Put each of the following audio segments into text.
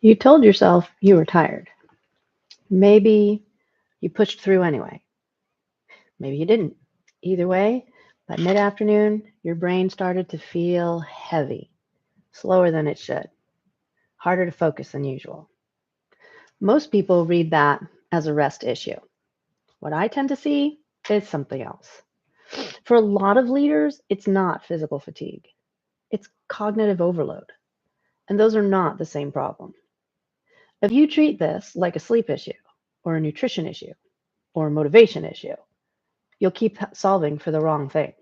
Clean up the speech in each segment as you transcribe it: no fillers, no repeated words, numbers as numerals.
You told yourself you were tired. Maybe you pushed through anyway. Maybe you didn't. Either way, by mid afternoon, your brain started to feel heavy, slower than it should, harder to focus than usual. Most people read that as a rest issue. What I tend to see is something else. For a lot of leaders, it's not physical fatigue, it's cognitive overload. And those are not the same problem. If you treat this like a sleep issue, or a nutrition issue, or a motivation issue, you'll keep solving for the wrong thing.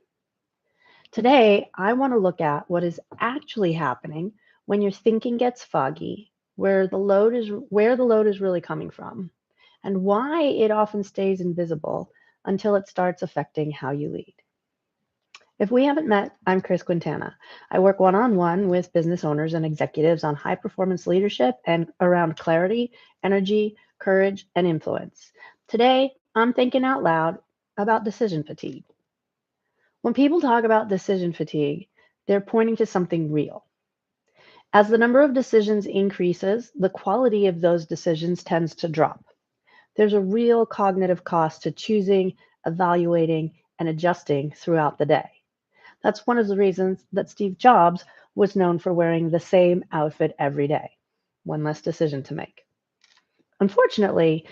Today, I want to look at what is actually happening when your thinking gets foggy, where the load is really coming from, and why it often stays invisible until it starts affecting how you lead. If we haven't met, I'm Kris Quintana. I work one-on-one with business owners and executives on high performance leadership and around clarity, energy, courage, and influence. Today, I'm thinking out loud about decision fatigue. When people talk about decision fatigue, they're pointing to something real. As the number of decisions increases, the quality of those decisions tends to drop. There's a real cognitive cost to choosing, evaluating, and adjusting throughout the day. That's one of the reasons that Steve Jobs was known for wearing the same outfit every day. One less decision to make. Unfortunately,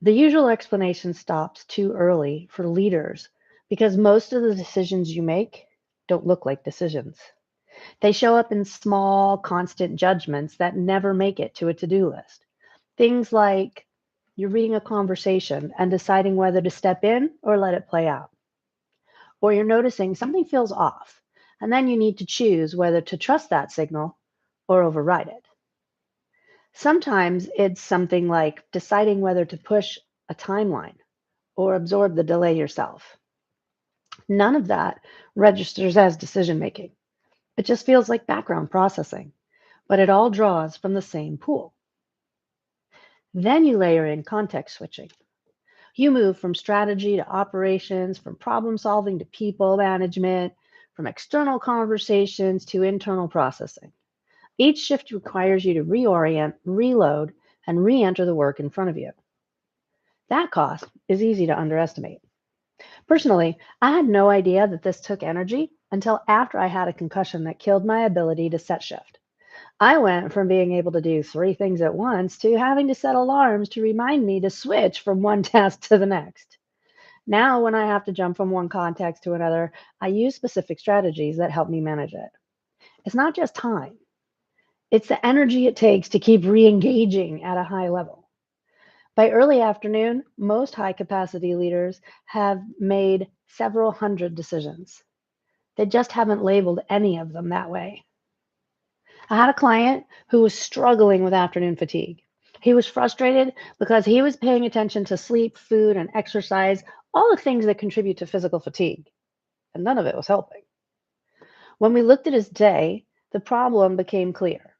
the usual explanation stops too early for leaders because most of the decisions you make don't look like decisions. They show up in small, constant judgments that never make it to a to do list. Things like you're reading a conversation and deciding whether to step in or let it play out. Or you're noticing something feels off, and then you need to choose whether to trust that signal or override it. Sometimes it's something like deciding whether to push a timeline or absorb the delay yourself. None of that registers as decision making. It just feels like background processing, but it all draws from the same pool. Then you layer in context switching. You move from strategy to operations, from problem solving to people management, from external conversations to internal processing. Each shift requires you to reorient, reload, and re enter the work in front of you. That cost is easy to underestimate. Personally, I had no idea that this took energy until after I had a concussion that killed my ability to set shift. I went from being able to do three things at once to having to set alarms to remind me to switch from one task to the next. Now, when I have to jump from one context to another, I use specific strategies that help me manage it. It's not just time, it's the energy it takes to keep re engaging at a high level. By early afternoon, most high capacity leaders have made several hundred decisions. They just haven't labeled any of them that way. I had a client who was struggling with afternoon fatigue. He was frustrated because he was paying attention to sleep, food, and exercise, all the things that contribute to physical fatigue, and none of it was helping. When we looked at his day, the problem became clear.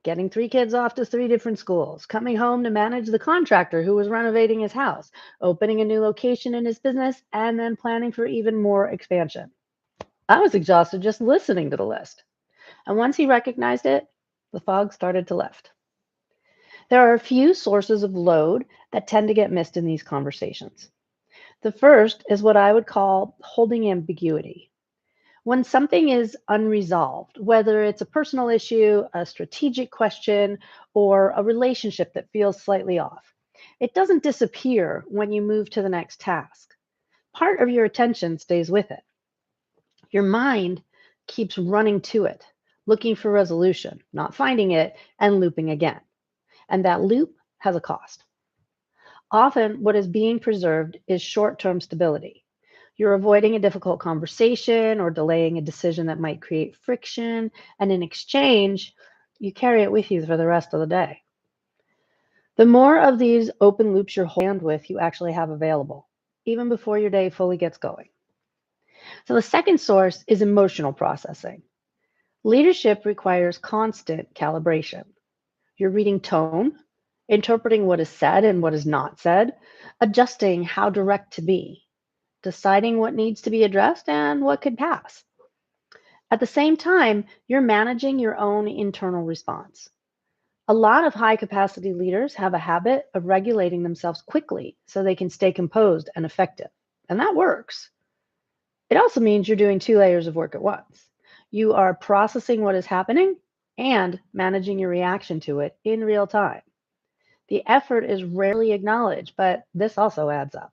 Getting three kids off to three different schools, coming home to manage the contractor who was renovating his house, opening a new location in his business, and then planning for even more expansion. I was exhausted just listening to the list. And once he recognized it, the fog started to lift. There are a few sources of load that tend to get missed in these conversations. The first is what I would call holding ambiguity. When something is unresolved, whether it's a personal issue, a strategic question, or a relationship that feels slightly off, it doesn't disappear when you move to the next task. Part of your attention stays with it. Your mind keeps running to it, looking for resolution, not finding it, and looping again. And that loop has a cost. Often, what is being preserved is short term stability. You're avoiding a difficult conversation or delaying a decision that might create friction, and in exchange, you carry it with you for the rest of the day. The more of these open loops you're holding with, you actually have available, even before your day fully gets going. So, the second source is emotional processing. Leadership requires constant calibration. You're reading tone, interpreting what is said and what is not said, adjusting how direct to be, deciding what needs to be addressed and what could pass. At the same time, you're managing your own internal response. A lot of high capacity leaders have a habit of regulating themselves quickly so they can stay composed and effective. And that works. It also means you're doing two layers of work at once. You are processing what is happening and managing your reaction to it in real time. The effort is rarely acknowledged, but this also adds up.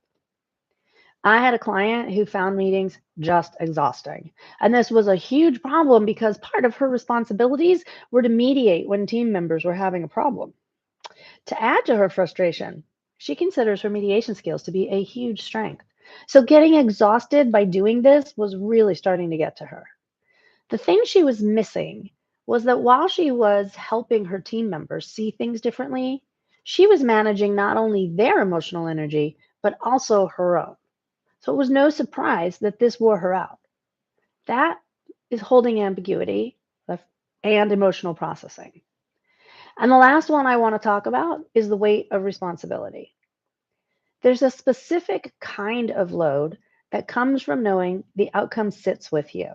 I had a client who found meetings just exhausting. And this was a huge problem because part of her responsibilities were to mediate when team members were having a problem. To add to her frustration, she considers her mediation skills to be a huge strength. So getting exhausted by doing this was really starting to get to her. The thing she was missing was that while she was helping her team members see things differently, she was managing not only their emotional energy, but also her own. So it was no surprise that this wore her out. That is holding ambiguity and emotional processing. And the last one I want to talk about is the weight of responsibility. There's a specific kind of load that comes from knowing the outcome sits with you.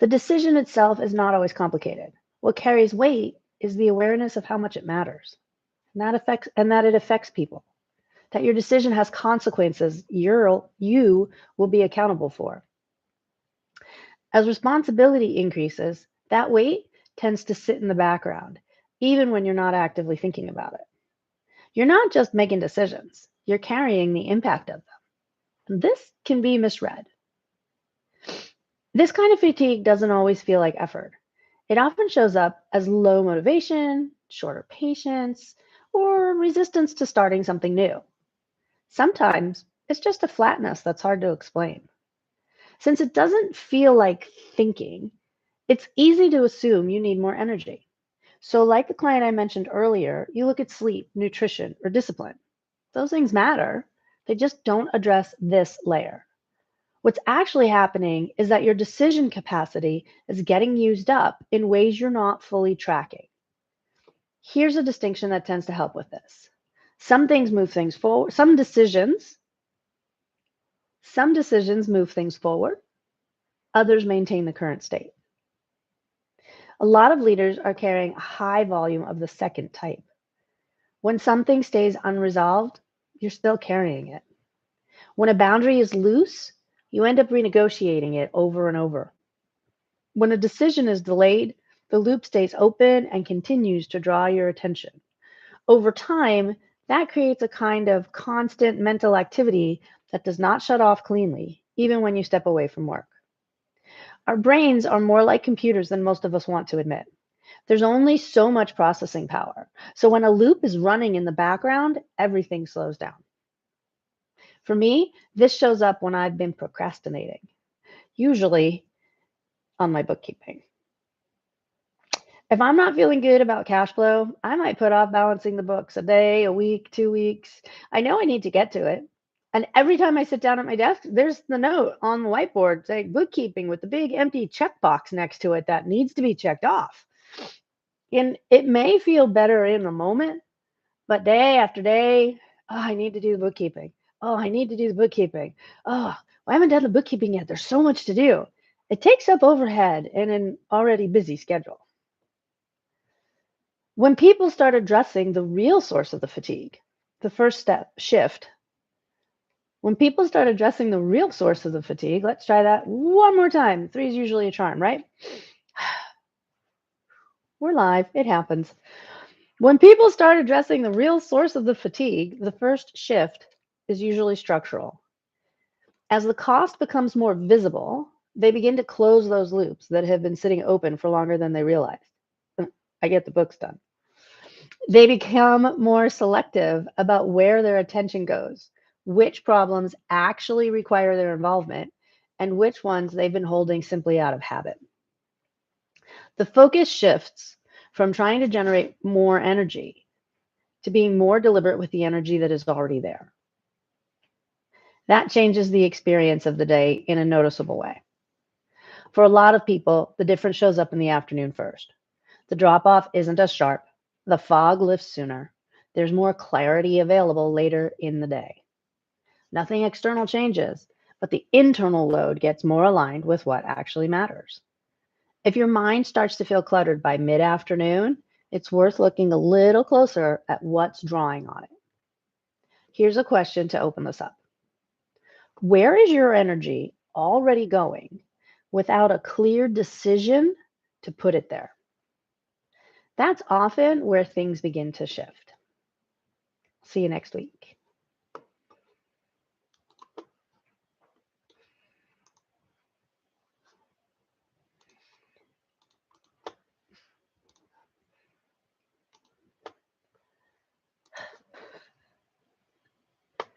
The decision itself is not always complicated. What carries weight is the awareness of how much it matters, and that it affects people. That your decision has consequences you will be accountable for. As responsibility increases, that weight tends to sit in the background, even when you're not actively thinking about it. You're not just making decisions, you're carrying the impact of them. And this can be misread. This kind of fatigue doesn't always feel like effort. It often shows up as low motivation, shorter patience, or resistance to starting something new. Sometimes it's just a flatness that's hard to explain. Since it doesn't feel like thinking, it's easy to assume you need more energy. So, like the client I mentioned earlier, you look at sleep, nutrition, or discipline. Those things matter, they just don't address this layer. What's actually happening is that your decision capacity is getting used up in ways you're not fully tracking. Here's a distinction that tends to help with this. Some things move things forward, some decisions move things forward, others maintain the current state. A lot of leaders are carrying a high volume of the second type. When something stays unresolved, you're still carrying it. When a boundary is loose, you end up renegotiating it over and over. When a decision is delayed, the loop stays open and continues to draw your attention. Over time, that creates a kind of constant mental activity that does not shut off cleanly, even when you step away from work. Our brains are more like computers than most of us want to admit. There's only so much processing power. So when a loop is running in the background, everything slows down. For me, this shows up when I've been procrastinating, usually on my bookkeeping. If I'm not feeling good about cash flow, I might put off balancing the books a day, a week, 2 weeks. I know I need to get to it. And every time I sit down at my desk, there's the note on the whiteboard saying bookkeeping with the big empty checkbox next to it that needs to be checked off. And it may feel better in the moment, but day after day, oh, I need to do the bookkeeping. Oh, I need to do the bookkeeping. Oh, I haven't done the bookkeeping yet. There's so much to do. It takes up overhead in an already busy schedule. When people start addressing the real source of the fatigue, the first step, shift. When people start addressing the real source of the fatigue, let's try that one more time. 3 is usually a charm, right? We're live, it happens. When people start addressing the real source of the fatigue, the first shift is usually structural. As the cost becomes more visible, they begin to close those loops that have been sitting open for longer than they realized. I get the books done. They become more selective about where their attention goes, which problems actually require their involvement, and which ones they've been holding simply out of habit. The focus shifts from trying to generate more energy to being more deliberate with the energy that is already there. That changes the experience of the day in a noticeable way. For a lot of people, the difference shows up in the afternoon first. The drop-off isn't as sharp. The fog lifts sooner. There's more clarity available later in the day. Nothing external changes, but the internal load gets more aligned with what actually matters. If your mind starts to feel cluttered by mid-afternoon, it's worth looking a little closer at what's drawing on it. Here's a question to open this up. Where is your energy already going without a clear decision to put it there? That's often where things begin to shift. See you next week.